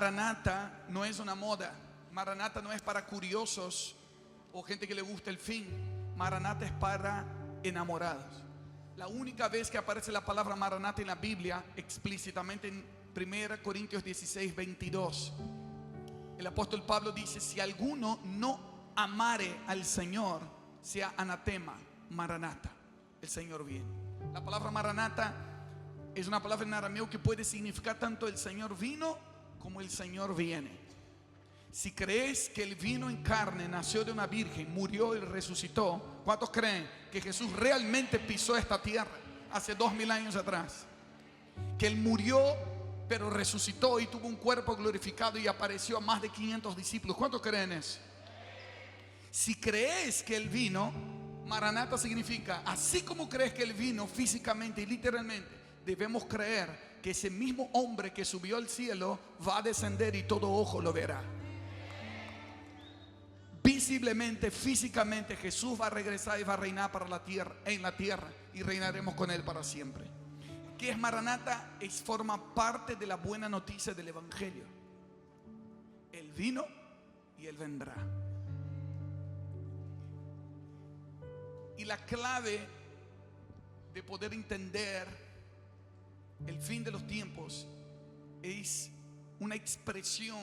Maranata no es una moda. Maranata no es para curiosos o gente que le gusta el fin. Maranata es para enamorados. La única vez que aparece la palabra Maranata en la Biblia explícitamente en 1 Corintios 16, 22. El apóstol Pablo dice: si alguno no amare al Señor, sea anatema. Maranata, el Señor viene. La palabra Maranata es una palabra en arameo que puede significar tanto el Señor vino como el Señor viene. Si crees que Él vino en carne, nació de una virgen, murió y resucitó, ¿cuántos creen que Jesús realmente pisó esta tierra hace 2000 años atrás? Que Él murió pero resucitó y tuvo un cuerpo glorificado y apareció a más de 500 discípulos. ¿Cuántos creen eso? Si crees que Él vino, Maranata significa, así como crees que Él vino físicamente y literalmente, debemos creer que ese mismo hombre que subió al cielo va a descender y todo ojo lo verá. Visiblemente, físicamente, Jesús va a regresar y va a reinar para la tierra, en la tierra, y reinaremos con Él para siempre. ¿Qué es Maranata? Forma parte de la buena noticia del Evangelio. Él vino y Él vendrá. Y la clave de poder entender el fin de los tiempos es una expresión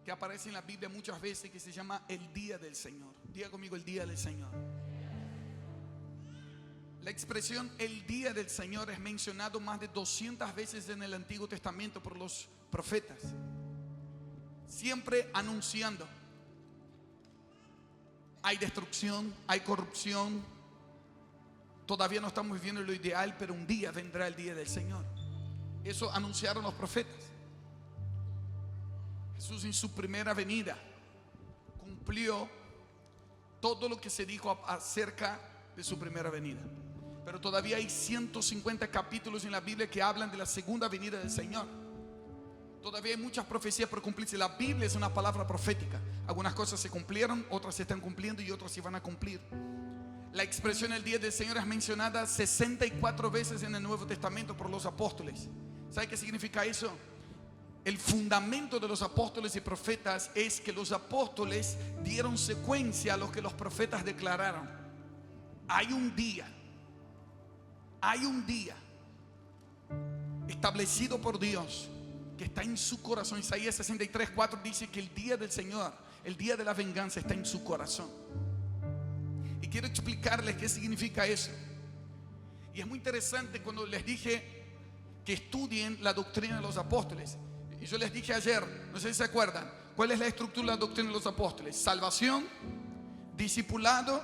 que aparece en la Biblia muchas veces, que se llama el día del Señor. Diga conmigo: el día del Señor. La expresión el día del Señor es mencionado más de 200 veces en el Antiguo Testamento por los profetas, siempre anunciando: hay destrucción, hay corrupción, todavía no estamos viviendo lo ideal, pero un día vendrá el día del Señor. Eso anunciaron los profetas. Jesús en su primera venida cumplió todo lo que se dijo acerca de su primera venida. Pero todavía hay 150 capítulos en la Biblia que hablan de la segunda venida del Señor. Todavía hay muchas profecías por cumplirse. La Biblia es una palabra profética. Algunas cosas se cumplieron, otras se están cumpliendo y otras se van a cumplir. La expresión el día del Señor es mencionada 64 veces en el Nuevo Testamento por los apóstoles. ¿Sabe qué significa eso? El fundamento de los apóstoles y profetas es que los apóstoles dieron secuencia a lo que los profetas declararon. Hay un día establecido por Dios que está en su corazón. Isaías 63, 4 dice que el día del Señor, el día de la venganza, está en su corazón. Y quiero explicarles qué significa eso. Y es muy interesante cuando les dije que estudien la doctrina de los apóstoles. Y yo les dije ayer, no sé si se acuerdan, ¿cuál es la estructura de la doctrina de los apóstoles? Salvación, discipulado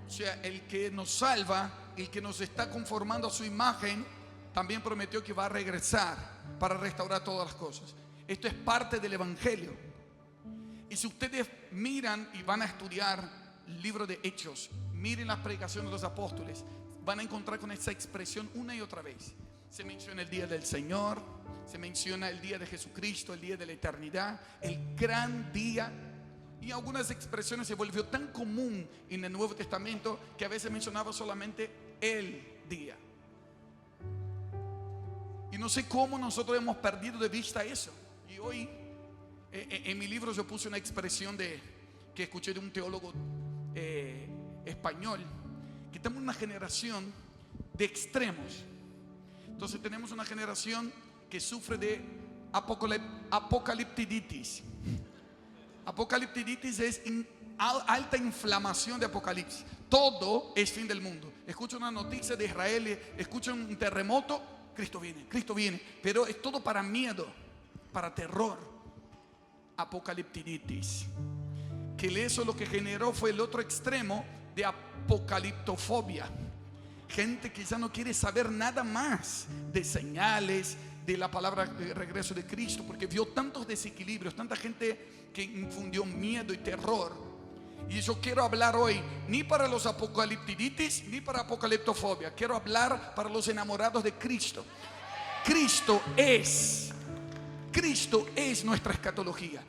o sea, el que nos salva, el que nos está conformando a su imagen, también prometió que va a regresar para restaurar todas las cosas. Esto es parte del Evangelio. Y si ustedes miran y van a estudiar el libro de Hechos, miren las predicaciones de los apóstoles, van a encontrar con esa expresión una y otra vez. Se menciona el día del Señor, se menciona el día de Jesucristo, el día de la eternidad, el gran día. Y algunas expresiones se volvió tan común en el Nuevo Testamento que a veces mencionaba solamente el día. Y no sé cómo nosotros hemos perdido de vista eso. Y hoy en mi libro yo puse una expresión que escuché de un teólogo español, que tenemos una generación de extremos. Entonces tenemos una generación que sufre de apocaliptiditis. Apocaliptiditis es alta inflamación de apocalipsis. Todo es fin del mundo. Escuchan una noticia de Israel, escuchan un terremoto, Cristo viene. Pero es todo para miedo, para terror. Apocaliptiditis. Que eso lo que generó fue el otro extremo de apocaliptofobia. Gente que ya no quiere saber nada más de señales, de la palabra de regreso de Cristo, porque vio tantos desequilibrios, tanta gente que infundió miedo y terror. Y yo quiero hablar hoy ni para los apocaliptiditis ni para apocaliptofobia. Quiero hablar para los enamorados de Cristo. Cristo es nuestra escatología.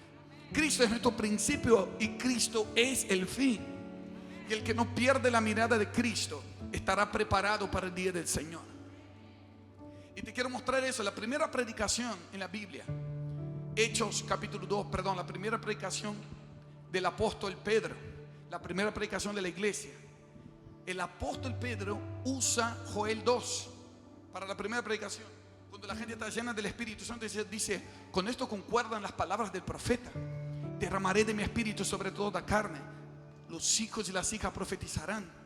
Cristo es nuestro principio y Cristo es el fin. Y el que no pierde la mirada de Cristo estará preparado para el día del Señor. Y te quiero mostrar eso. La primera predicación en la Biblia, Hechos capítulo 2, perdón, la primera predicación del apóstol Pedro, la primera predicación de la iglesia. El apóstol Pedro usa Joel 2 para la primera predicación. Cuando la gente está llena del Espíritu Santo, dice: con esto concuerdan las palabras del profeta: derramaré de mi espíritu sobre toda carne, los hijos y las hijas profetizarán.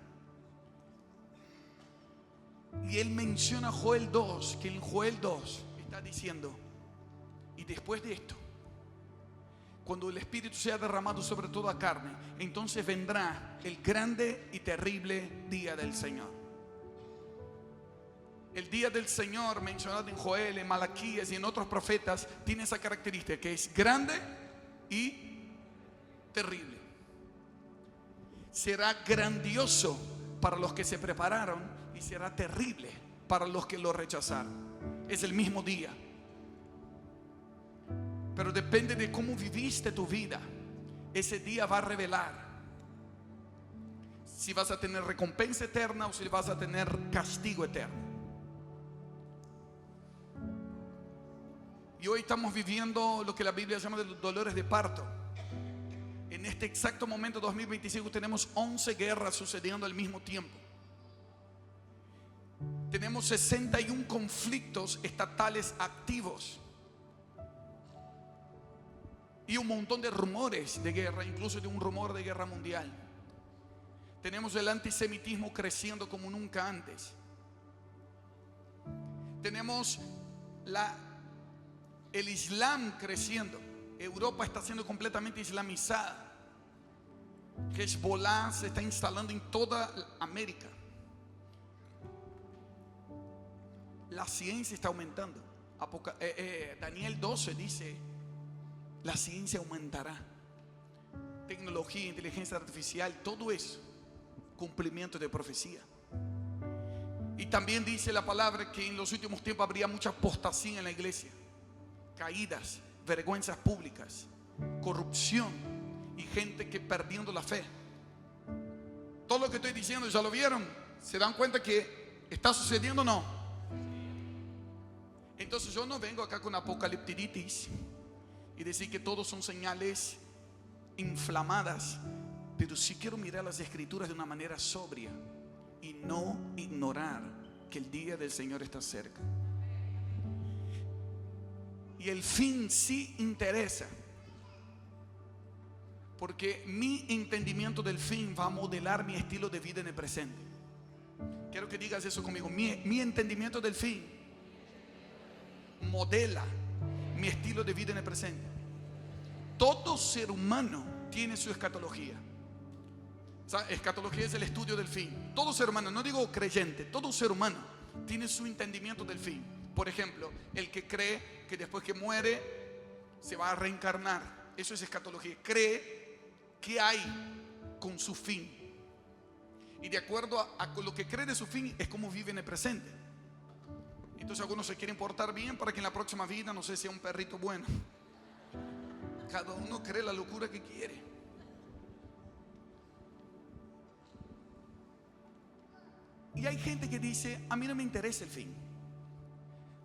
Y él menciona Joel 2, que en Joel 2 está diciendo: y después de esto, cuando el Espíritu sea derramado sobre toda carne, entonces vendrá el grande y terrible día del Señor. El día del Señor, mencionado en Joel, en Malaquías y en otros profetas, tiene esa característica, que es grande y terrible. Será grandioso para los que se prepararon y será terrible para los que lo rechazaron. Es el mismo día. Pero depende de cómo viviste tu vida. Ese día va a revelar si vas a tener recompensa eterna o si vas a tener castigo eterno. Y hoy estamos viviendo lo que la Biblia llama de los dolores de parto. En este exacto momento 2025 tenemos 11 guerras sucediendo al mismo tiempo. Tenemos 61 conflictos estatales activos y un montón de rumores de guerra, incluso de un rumor de guerra mundial. Tenemos el antisemitismo creciendo como nunca antes. Tenemos el Islam creciendo. Europa está siendo completamente islamizada. Hezbollah se está instalando en toda América. La ciencia está aumentando. Daniel 12 dice: la ciencia aumentará. Tecnología, inteligencia artificial, todo eso, cumplimiento de profecía. Y también dice la palabra que en los últimos tiempos habría mucha apostasía en la iglesia, caídas, vergüenzas públicas, corrupción y gente que perdiendo la fe. Todo lo que estoy diciendo, ¿ya lo vieron? ¿Se dan cuenta que está sucediendo o no? Entonces yo no vengo acá con apocaliptiditis y decir que todos son señales inflamadas, pero sí quiero mirar las escrituras de una manera sobria y no ignorar que el día del Señor está cerca. Y el fin sí interesa, porque mi entendimiento del fin va a modelar mi estilo de vida en el presente. Quiero que digas eso conmigo. Mi entendimiento del fin modela mi estilo de vida en el presente. Todo ser humano tiene su escatología. O sea, escatología es el estudio del fin. Todo ser humano, no digo creyente, todo ser humano tiene su entendimiento del fin. Por ejemplo, el que cree que después que muere se va a reencarnar, eso es escatología. Cree que hay con su fin, y de acuerdo a lo que cree de su fin es como vive en el presente. Entonces algunos se quieren portar bien para que en la próxima vida, no sé, sea un perrito bueno. Cada uno cree la locura que quiere. Y hay gente que dice: a mí no me interesa el fin,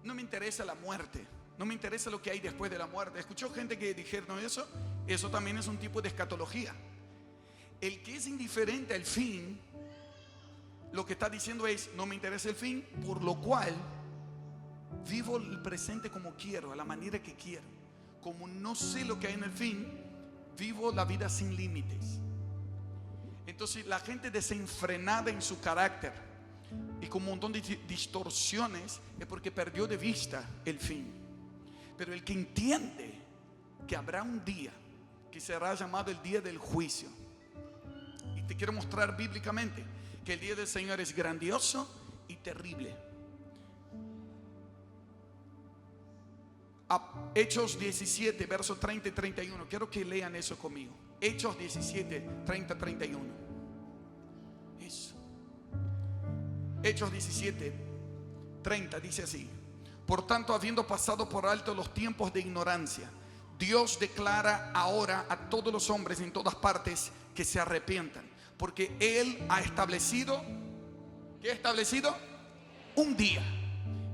no me interesa la muerte, no me interesa lo que hay después de la muerte. Escuchó gente que dijeron eso también es un tipo de escatología. El que es indiferente al fin, lo que está diciendo es: no me interesa el fin, por lo cual vivo el presente como quiero, a la manera que quiero. Como no sé lo que hay en el fin, vivo la vida sin límites. Entonces la gente desenfrenada en su carácter y con un montón de distorsiones es porque perdió de vista el fin. Pero el que entiende que habrá un día que será llamado el día del juicio, y te quiero mostrar bíblicamente que el día del Señor es grandioso y terrible. Hechos 17, versos 30 y 31. Quiero que lean eso conmigo. Hechos 17, 30, 31. Eso. Hechos 17, 30 dice así: por tanto, habiendo pasado por alto los tiempos de ignorancia, Dios declara ahora a todos los hombres en todas partes que se arrepientan, porque Él ha establecido, ¿qué ha establecido? Un día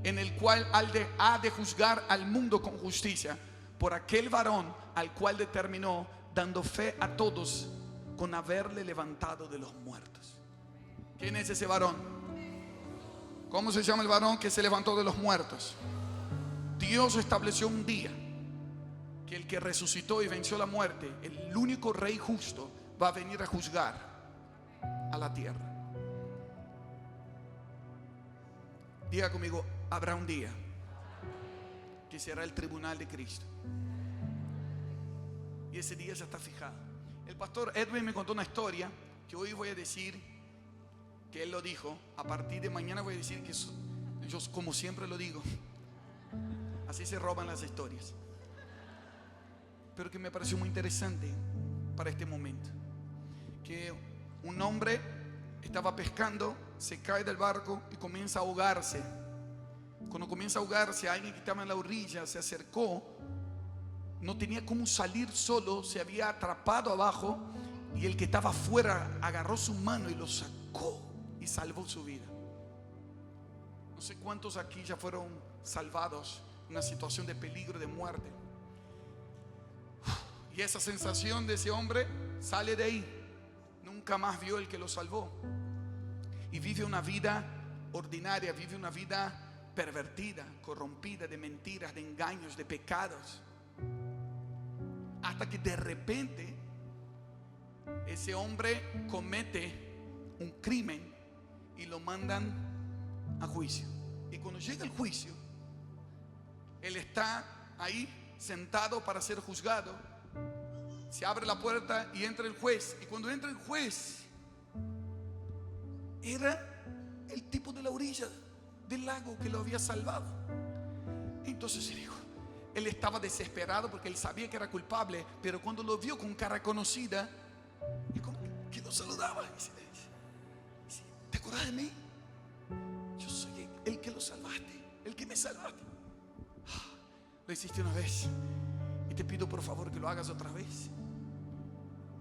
en el cual ha de juzgar al mundo con justicia, por aquel varón al cual determinó, dando fe a todos con haberle levantado de los muertos. ¿Quién es ese varón? ¿Cómo se llama el varón que se levantó de los muertos? Dios estableció un día que el que resucitó y venció la muerte, el único rey justo, va a venir a juzgar a la tierra. Diga conmigo, habrá un día que será el tribunal de Cristo. Y ese día ya está fijado. El pastor Edwin me contó una historia que hoy voy a decir que él lo dijo. A partir de mañana voy a decir que yo, como siempre lo digo, así se roban las historias, pero que me pareció muy interesante para este momento. Que un hombre estaba pescando, se cae del barco y comienza a ahogarse. Cuando comienza a ahogarse, alguien que estaba en la orilla se acercó, no tenía cómo salir solo, se había atrapado abajo, y el que estaba afuera agarró su mano y lo sacó y salvó su vida. No sé cuántos aquí ya fueron salvados en una situación de peligro, de muerte. Y esa sensación de ese hombre sale de ahí. Nunca más vio el que lo salvó. Y vive una vida ordinaria, vive una vida pervertida, corrompida, de mentiras, de engaños, de pecados. Hasta que de repente ese hombre comete un crimen y lo mandan a juicio. Y cuando llega el juicio, él está ahí sentado para ser juzgado. Se abre la puerta y entra el juez. Y cuando entra el juez, era el tipo de la orilla del lago que lo había salvado. Entonces él estaba desesperado porque él sabía que era culpable, pero cuando lo vio con cara conocida, y como que lo saludaba, dice, ¿te acuerdas de mí? Yo soy el que lo salvaste, el que me salvaste. Lo hiciste una vez y te pido por favor que lo hagas otra vez.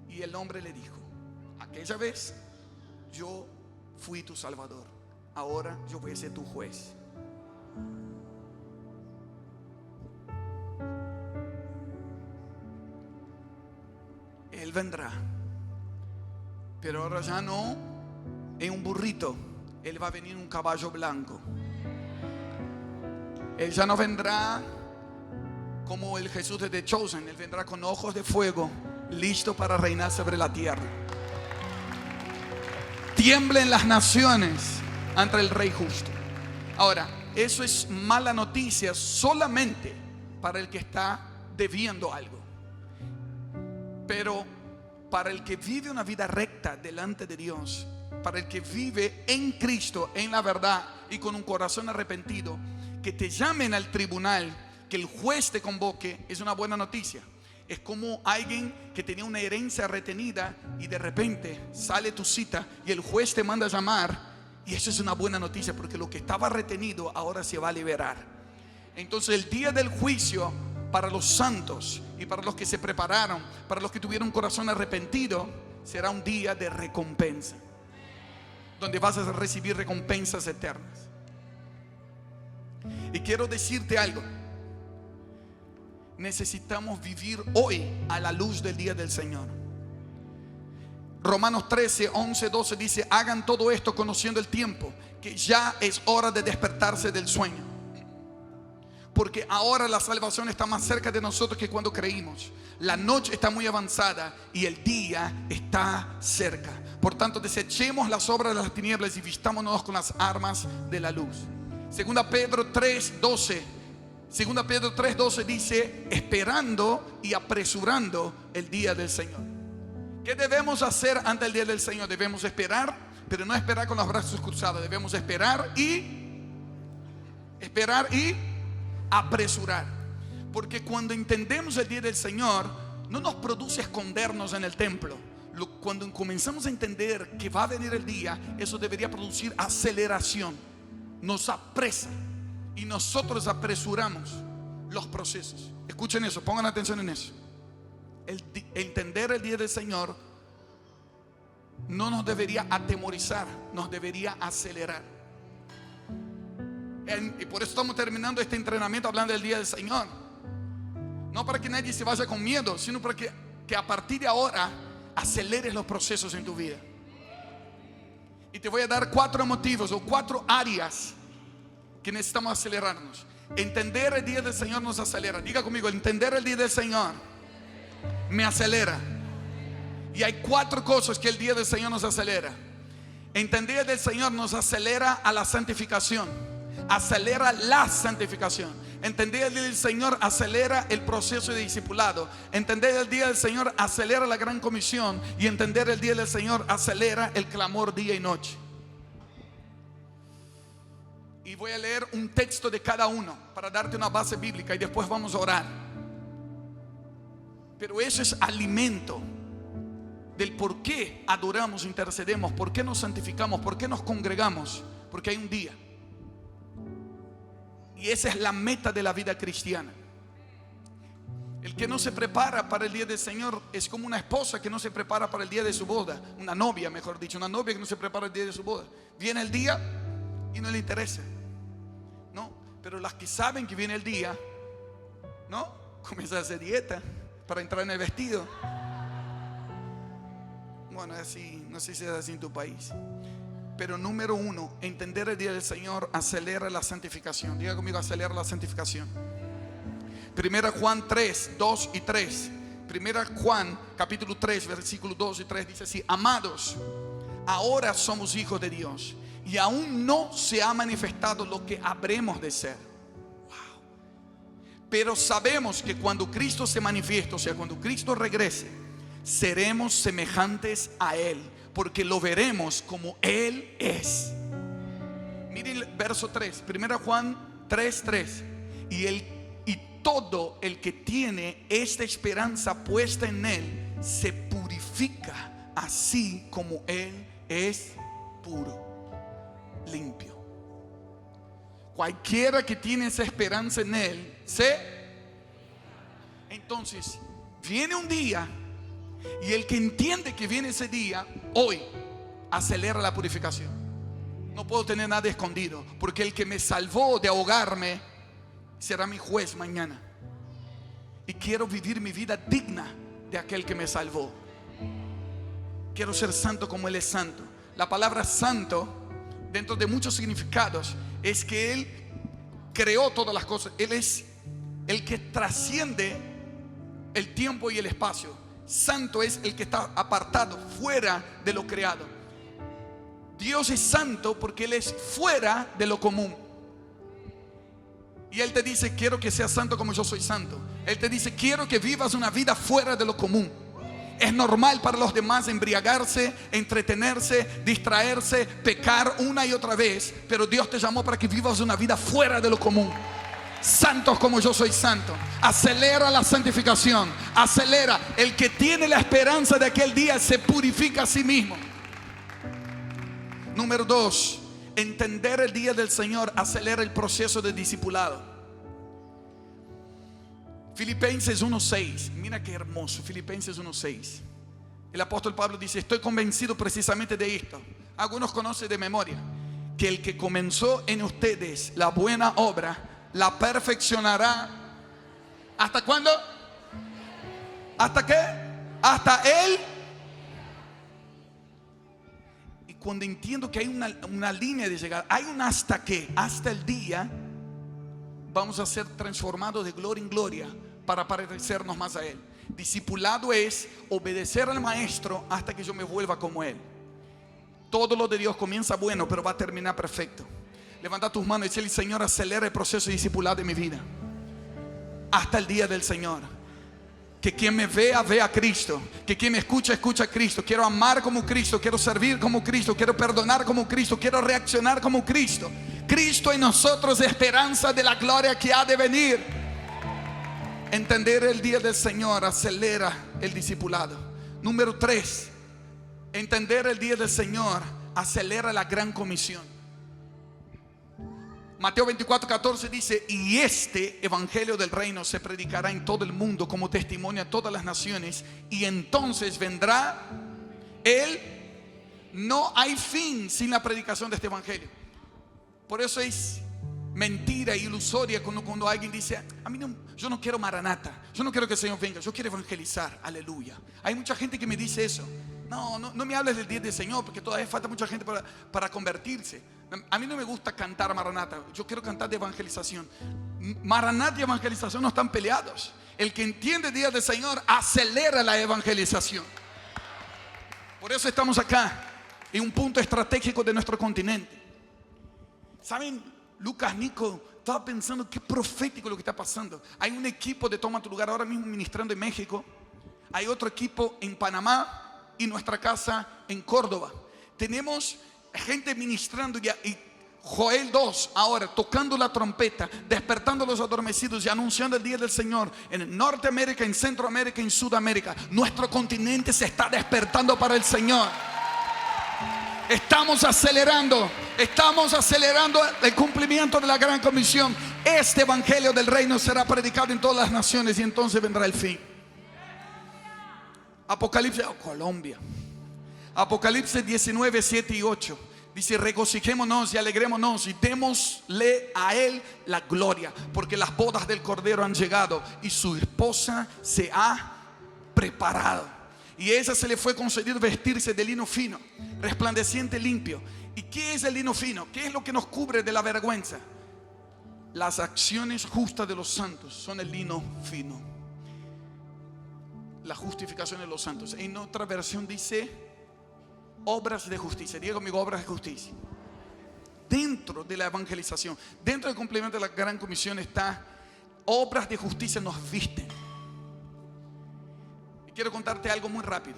Y el hombre le dijo, aquella vez yo fui tu salvador, ahora yo voy a ser tu juez. Él vendrá, pero ahora ya no en un burrito, él va a venir en un caballo blanco. Él ya no vendrá como el Jesús de The Chosen, él vendrá con ojos de fuego, listo para reinar sobre la tierra. Tiemblen las naciones ante el Rey justo. Ahora, eso es mala noticia solamente para el que está debiendo algo. Pero para el que vive una vida recta delante de Dios, para el que vive en Cristo, en la verdad y con un corazón arrepentido, que te llamen al tribunal, que el juez te convoque, es una buena noticia. Es como alguien que tenía una herencia retenida y de repente sale tu cita y el juez te manda a llamar, y eso es una buena noticia porque lo que estaba retenido ahora se va a liberar. Entonces el día del juicio para los santos y para los que se prepararon, para los que tuvieron un corazón arrepentido, será un día de recompensa, donde vas a recibir recompensas eternas. Y quiero decirte algo: necesitamos vivir hoy a la luz del día del Señor. Romanos 13, 11, 12 dice: hagan todo esto conociendo el tiempo, que ya es hora de despertarse del sueño, porque ahora la salvación está más cerca de nosotros que cuando creímos. La noche está muy avanzada y el día está cerca. Por tanto, desechemos las obras de las tinieblas y vistámonos con las armas de la luz. Segunda Pedro 3:12 dice: esperando y apresurando el día del Señor. ¿Qué debemos hacer ante el día del Señor? Debemos esperar, pero no esperar con los brazos cruzados. Debemos esperar y apresurar. Porque cuando entendemos el día del Señor, no nos produce escondernos en el templo. Cuando comenzamos a entender que va a venir el día, eso debería producir aceleración. Nos apresa y nosotros apresuramos los procesos. Escuchen eso, pongan atención en eso. Entender el día del Señor no nos debería atemorizar, nos debería acelerar. Y por eso estamos terminando este entrenamiento hablando del día del Señor. No para que nadie se vaya con miedo, sino para que a partir de ahora aceleres los procesos en tu vida. Y te voy a dar 4 motivos o 4 áreas que necesitamos acelerarnos. Entender el día del Señor nos acelera. Diga conmigo, entender el día del Señor me acelera. Y hay 4 cosas que el día del Señor nos acelera. Entender el del Señor nos acelera a la santificación. Acelera la santificación. Entender el día del Señor acelera el proceso de discipulado. Entender el día del Señor acelera la gran comisión. Y entender el día del Señor acelera el clamor día y noche. Y voy a leer un texto de cada uno para darte una base bíblica y después vamos a orar. Pero eso es alimento del por qué adoramos, intercedemos, por qué nos santificamos, por qué nos congregamos. Porque hay un día. Y esa es la meta de la vida cristiana. El que no se prepara para el día del Señor es como una esposa que no se prepara para el día de su boda. Una novia, mejor dicho, una novia que no se prepara el día de su boda. Viene el día y no le interesa, ¿no? Pero las que saben que viene el día, ¿no? Comienzan a hacer dieta para entrar en el vestido. Bueno, así, no sé si es así en tu país. Pero número 1, entender el día del Señor acelera la santificación. Diga conmigo, acelera la santificación. Primera Juan 3, 2 y 3. Primera Juan capítulo 3, versículos 2 y 3 dice así: amados, ahora somos hijos de Dios y aún no se ha manifestado lo que habremos de ser. Wow. Pero sabemos que cuando Cristo se manifieste, o sea, cuando Cristo regrese, seremos semejantes a Él, porque lo veremos como Él es. Miren el verso 3, 1 Juan 3:3. Y todo el que tiene esta esperanza puesta en Él se purifica así como Él es puro, limpio. Cualquiera que tiene esa esperanza en Él entonces viene un día. Y el que entiende que viene ese día, hoy, acelera la purificación. No puedo tener nada escondido, porque el que me salvó de ahogarme será mi juez mañana. Y quiero vivir mi vida digna de aquel que me salvó. Quiero ser santo como Él es santo. La palabra santo, dentro de muchos significados, es que Él creó todas las cosas. Él es el que trasciende el tiempo y el espacio. Santo es el que está apartado, fuera de lo creado. Dios es santo porque Él es fuera de lo común. Y Él te dice: quiero que seas santo como yo soy santo. Él te dice: quiero que vivas una vida fuera de lo común. Es normal para los demás embriagarse, entretenerse, distraerse, pecar una y otra vez. Pero Dios te llamó para que vivas una vida fuera de lo común. Santos como yo soy santo. Acelera la santificación. Acelera. El que tiene la esperanza de aquel día se purifica a sí mismo. Número 2, entender el día del Señor acelera el proceso de discipulado. Filipenses 1:6. Mira qué hermoso. Filipenses 1:6. El apóstol Pablo dice: estoy convencido precisamente de esto. Algunos conocen de memoria que el que comenzó en ustedes la buena obra la perfeccionará. ¿Hasta cuándo? ¿Hasta qué? Hasta Él. Y cuando entiendo que hay una línea de llegada, hay un hasta qué, hasta el día vamos a ser transformados de gloria en gloria para parecernos más a Él. Discipulado es obedecer al maestro hasta que yo me vuelva como Él. Todo lo de Dios comienza bueno, pero va a terminar perfecto. Levanta tus manos y dice: Señor, acelera el proceso de discipulado de mi vida hasta el día del Señor. Que quien me vea, vea a Cristo. Que quien me escucha, escucha a Cristo. Quiero amar como Cristo, quiero servir como Cristo, quiero perdonar como Cristo, quiero reaccionar como Cristo. Cristo en nosotros, esperanza de la gloria que ha de venir. Entender el día del Señor acelera el discipulado. Número 3, entender el día del Señor acelera la gran comisión. Mateo 24:14 dice: y este evangelio del reino se predicará en todo el mundo como testimonio a todas las naciones, y entonces vendrá Él. No hay fin sin la predicación de este evangelio. Por eso es mentira ilusoria cuando alguien dice, yo no quiero Maranata, yo no quiero que el Señor venga, yo quiero evangelizar, aleluya. Hay mucha gente que me dice eso. No me hables del día del Señor, porque todavía falta mucha gente para convertirse. A mí no me gusta cantar Maranata, yo quiero cantar de evangelización. Maranata y evangelización no están peleados. El que entiende el día del Señor acelera la evangelización. Por eso estamos acá, en un punto estratégico de nuestro continente. ¿Saben? Lucas, Nico, estaba pensando qué profético lo que está pasando. Hay un equipo de Toma Tu Lugar ahora mismo ministrando en México. Hay otro equipo en Panamá y nuestra casa en Córdoba. Tenemos gente ministrando y Joel 2 ahora tocando la trompeta, despertando a los adormecidos y anunciando el día del Señor en Norteamérica, en Centroamérica, en Sudamérica. Nuestro continente se está despertando para el Señor. Estamos acelerando el cumplimiento de la gran comisión. Este evangelio del reino será predicado en todas las naciones y entonces vendrá el fin. Apocalipsis, Colombia. Apocalipsis 19, 7 y 8. Dice, regocijémonos y alegrémonos y démosle a él la gloria, porque las bodas del Cordero han llegado y su esposa se ha preparado. Y a ella se le fue concedido vestirse de lino fino, resplandeciente, limpio. ¿Y qué es el lino fino? ¿Qué es lo que nos cubre de la vergüenza? Las acciones justas de los santos son el lino fino. La justificación de los santos. En otra versión dice obras de justicia. Diga conmigo, obras de justicia. Dentro de la evangelización, dentro del cumplimiento de la gran comisión está obras de justicia nos visten. Quiero contarte algo muy rápido.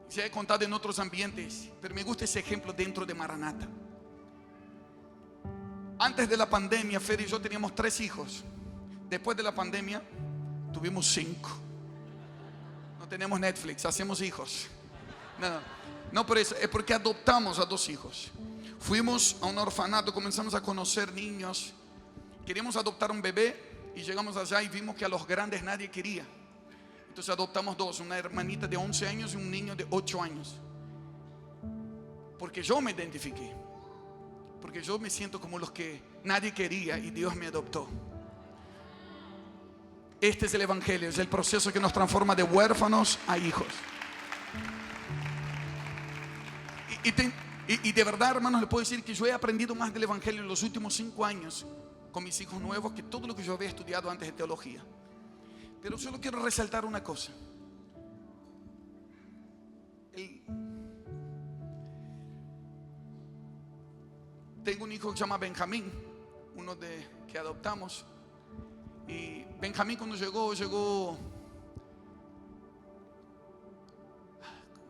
Se ha contado en otros ambientes, pero me gusta ese ejemplo dentro de Maranata. Antes de la pandemia, Fer y yo teníamos 3 hijos. Después de la pandemia, tuvimos 5. No tenemos Netflix, hacemos hijos. No por eso, es porque adoptamos a 2 hijos. Fuimos a un orfanato, comenzamos a conocer niños. Queríamos adoptar un bebé y llegamos allá y vimos que a los grandes nadie quería. Entonces adoptamos 2, una hermanita de 11 años y un niño de 8 años. Porque yo me identifiqué. Porque yo me siento como los que nadie quería y Dios me adoptó. Este es el evangelio, es el proceso que nos transforma de huérfanos a hijos. Y de verdad, hermanos, les puedo decir que yo he aprendido más del evangelio en los últimos 5 años con mis hijos nuevos que todo lo que yo había estudiado antes de teología. Pero solo quiero resaltar una cosa. Tengo un hijo que se llama Benjamín, uno que adoptamos. Y Benjamín cuando llegó,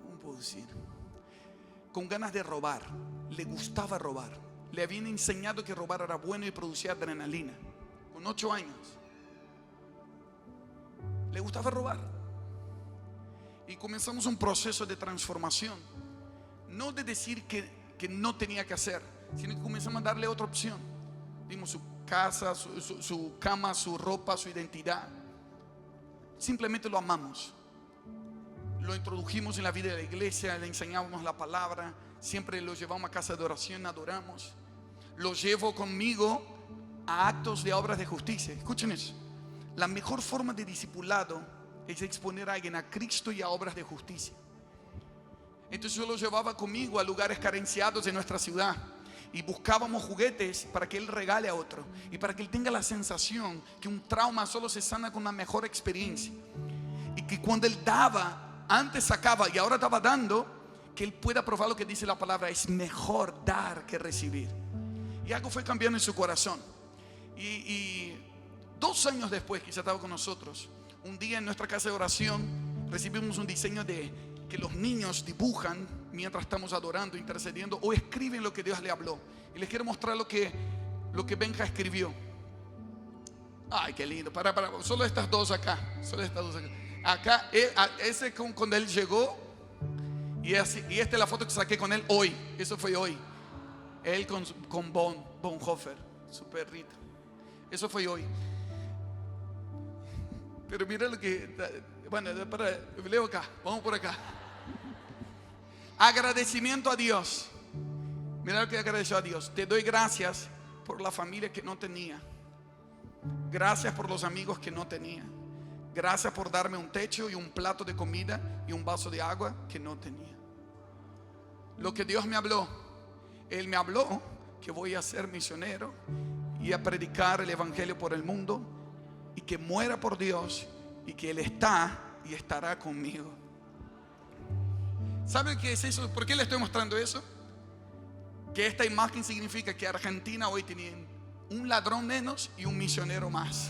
¿cómo puedo decir? Con ganas de robar. Le gustaba robar. Le habían enseñado que robar era bueno y producía adrenalina. Con 8 años. Le gustaba robar. Y comenzamos un proceso de transformación. No de decir que no tenía que hacer, sino que comenzamos a darle otra opción. Dimos su casa, su cama, su ropa, su identidad. Simplemente lo amamos. Lo introdujimos en la vida de la iglesia, le enseñábamos la palabra. Siempre lo llevamos a casa de oración, adoramos. Lo llevo conmigo a actos de obras de justicia. Escuchen eso. La mejor forma de discipulado es exponer a alguien a Cristo y a obras de justicia. Entonces yo lo llevaba conmigo a lugares carenciados de nuestra ciudad y buscábamos juguetes para que él regale a otro y para que él tenga la sensación que un trauma solo se sana con una mejor experiencia, y que cuando él daba, antes sacaba y ahora estaba dando, que él pueda probar lo que dice la palabra: es mejor dar que recibir. Y algo fue cambiando en su corazón. Y 2 años después que ya estaba con nosotros, un día en nuestra casa de oración recibimos un diseño de que los niños dibujan mientras estamos adorando, intercediendo, o escriben lo que Dios le habló. Y les quiero mostrar lo que Benja escribió. Ay, qué lindo. Para, solo estas dos acá. Acá, ese cuando él llegó. Y esta es la foto que saqué con él hoy. Eso fue hoy. Él con Bonhoeffer, su perrito. Eso fue hoy. Pero mira lo que... Bueno, leo acá. Vamos por acá. Agradecimiento a Dios. Mira lo que agradeció a Dios. Te doy gracias por la familia que no tenía. Gracias por los amigos que no tenía. Gracias por darme un techo y un plato de comida y un vaso de agua que no tenía. Lo que Dios me habló, Él me habló que voy a ser misionero y a predicar el evangelio por el mundo, y que muera por Dios, y que Él está y estará conmigo. ¿Sabe qué es eso? ¿Por qué le estoy mostrando eso? Que esta imagen significa que Argentina hoy tiene un ladrón menos y un misionero más.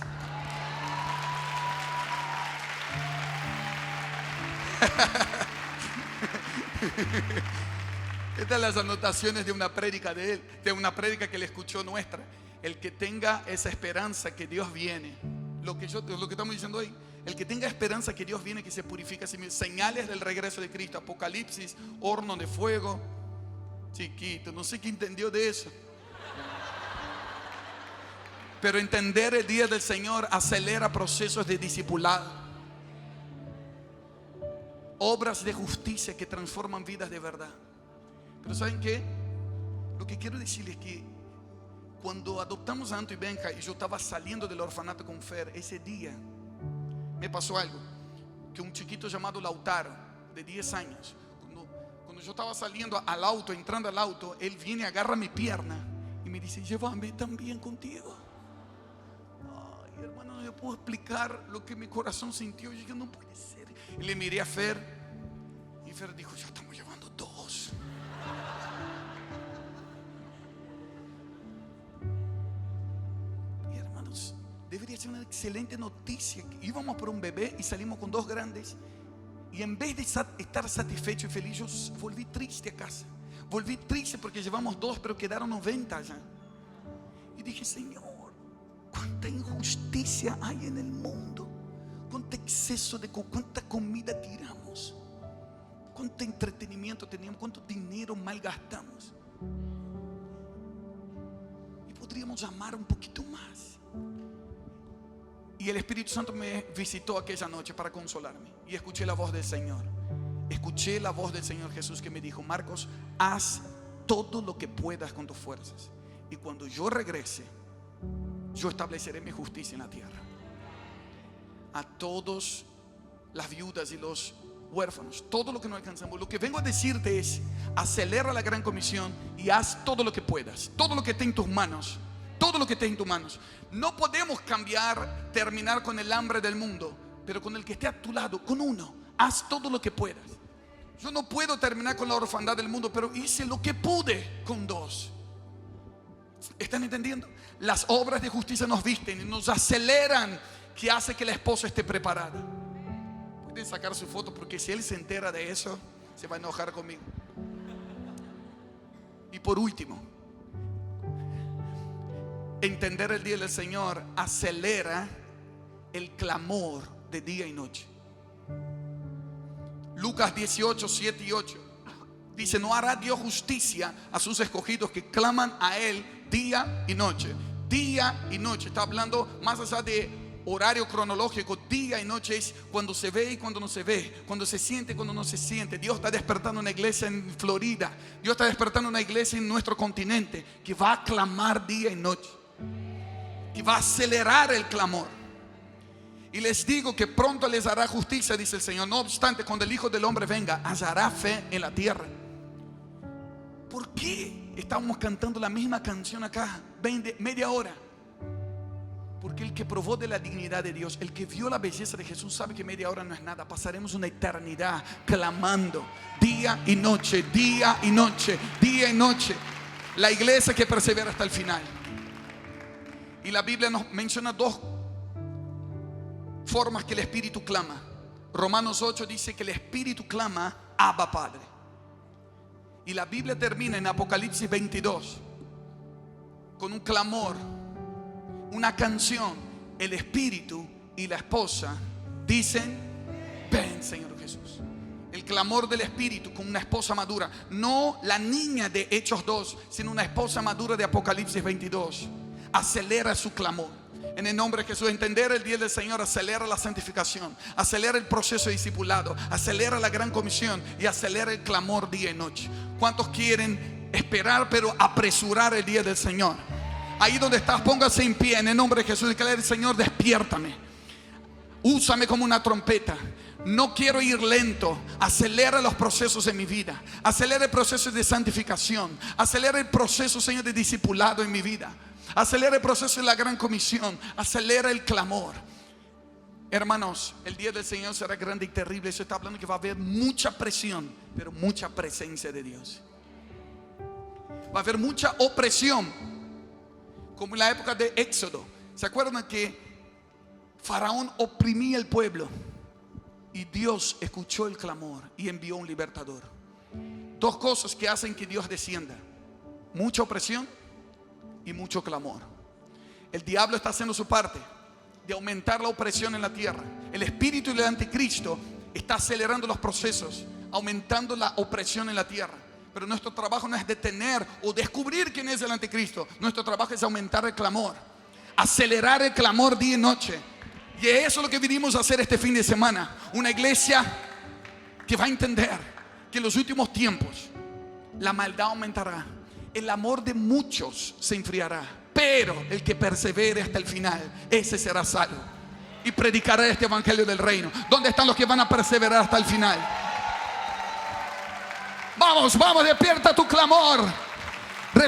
Estas son las anotaciones de una prédica de él, de una prédica que le escuchó nuestra. El que tenga esa esperanza que Dios viene, lo que estamos diciendo hoy, el que tenga esperanza que Dios viene, que se purifica a sí mismo. Señales del regreso de Cristo, Apocalipsis, horno de fuego. Chiquito, no sé qué entendió de eso. Pero entender el día del Señor acelera procesos de discipulado, obras de justicia que transforman vidas de verdad. Pero ¿saben qué? Lo que quiero decirles es que cuando adoptamos a Anto y Benja y yo estaba saliendo del orfanato con Fer, ese día me pasó algo, que un chiquito llamado Lautaro, de 10 años, cuando yo estaba saliendo al auto, entrando al auto, él viene, agarra mi pierna y me dice: llévame también contigo. Ay, hermano, no me puedo explicar lo que mi corazón sintió. Yo dije: no puede ser. Y le miré a Fer, y Fer dijo: ya estamos llevando 2. Y hermanos, debería ser una excelente noticia. Íbamos por un bebé y salimos con 2 grandes. Y en vez de estar satisfecho y feliz, yo volví triste a casa. Volví triste porque llevamos 2, pero quedaron 90 ya. Y dije: Señor, cuánta injusticia hay en el mundo. Cuánto exceso de cuánta comida tiramos, cuánto entretenimiento teníamos, cuánto dinero malgastamos. Y podríamos amar un poquito más. Y el Espíritu Santo me visitó aquella noche para consolarme. Y escuché la voz del Señor. Escuché la voz del Señor Jesús que me dijo: Marcos, haz todo lo que puedas con tus fuerzas. Y cuando yo regrese, yo estableceré mi justicia en la tierra. A todos, las viudas y los huérfanos, todo lo que no alcanzamos, lo que vengo a decirte es: acelera la gran comisión y haz todo lo que puedas, todo lo que esté en tus manos, todo lo que esté en tus manos. No podemos cambiar, terminar con el hambre del mundo, pero con el que esté a tu lado, con uno, haz todo lo que puedas. Yo no puedo terminar con la orfandad del mundo, pero hice lo que pude con 2. ¿Están entendiendo? Las obras de justicia nos visten y nos aceleran, que hace que la esposa esté preparada. Pueden sacar su foto, porque si él se entera de eso, se va a enojar conmigo. Y por último, entender el día del Señor acelera el clamor de día y noche. Lucas 18, 7 y 8 dice: no hará Dios justicia a sus escogidos que claman a Él día y noche. Día y noche. Está hablando más allá de horario cronológico. Día y noche es cuando se ve y cuando no se ve, cuando se siente y cuando no se siente. Dios está despertando una iglesia en Florida, Dios está despertando una iglesia en nuestro continente que va a clamar día y noche, que va a acelerar el clamor. Y les digo que pronto les hará justicia, dice el Señor. No obstante, cuando el Hijo del Hombre venga, hallará fe en la tierra. ¿Por qué estamos cantando la misma canción acá media hora? Porque el que probó de la dignidad de Dios, el que vio la belleza de Jesús, sabe que media hora no es nada. Pasaremos una eternidad clamando día y noche, día y noche, día y noche. La iglesia que persevera hasta el final. Y la Biblia nos menciona 2 formas que el Espíritu clama. Romanos 8 dice que el Espíritu clama: Abba, Padre. Y la Biblia termina en Apocalipsis 22 con un clamor, una canción. El Espíritu y la esposa dicen: ven, Señor Jesús. El clamor del Espíritu con una esposa madura. No la niña de Hechos 2, sino una esposa madura de Apocalipsis 22. Acelera su clamor. En el nombre de Jesús, entender el día del Señor acelera la santificación, acelera el proceso de discipulado, acelera la gran comisión y acelera el clamor día y noche. ¿Cuántos quieren esperar pero apresurar el día del Señor? Ahí donde estás, póngase en pie en el nombre de Jesús. Declare: Señor, despiértame. Úsame como una trompeta. No quiero ir lento. Acelera los procesos en mi vida. Acelera el proceso de santificación. Acelera el proceso, Señor, de discipulado en mi vida. Acelera el proceso de la gran comisión. Acelera el clamor. Hermanos, el día del Señor será grande y terrible. Eso está hablando que va a haber mucha presión, pero mucha presencia de Dios. Va a haber mucha opresión, como en la época de Éxodo. ¿Se acuerdan que Faraón oprimía el pueblo? Y Dios escuchó el clamor y envió un libertador. Dos cosas que hacen que Dios descienda: mucha opresión y mucho clamor. El diablo está haciendo su parte de aumentar la opresión en la tierra. El espíritu del anticristo está acelerando los procesos, aumentando la opresión en la tierra. Pero nuestro trabajo no es detener o descubrir quién es el anticristo. Nuestro trabajo es aumentar el clamor, acelerar el clamor día y noche. Y eso es lo que vinimos a hacer este fin de semana. Una iglesia que va a entender que en los últimos tiempos la maldad aumentará, el amor de muchos se enfriará, pero el que persevere hasta el final, ese será salvo y predicará este evangelio del reino. ¿Dónde están los que van a perseverar hasta el final? Vamos, vamos, despierta tu clamor.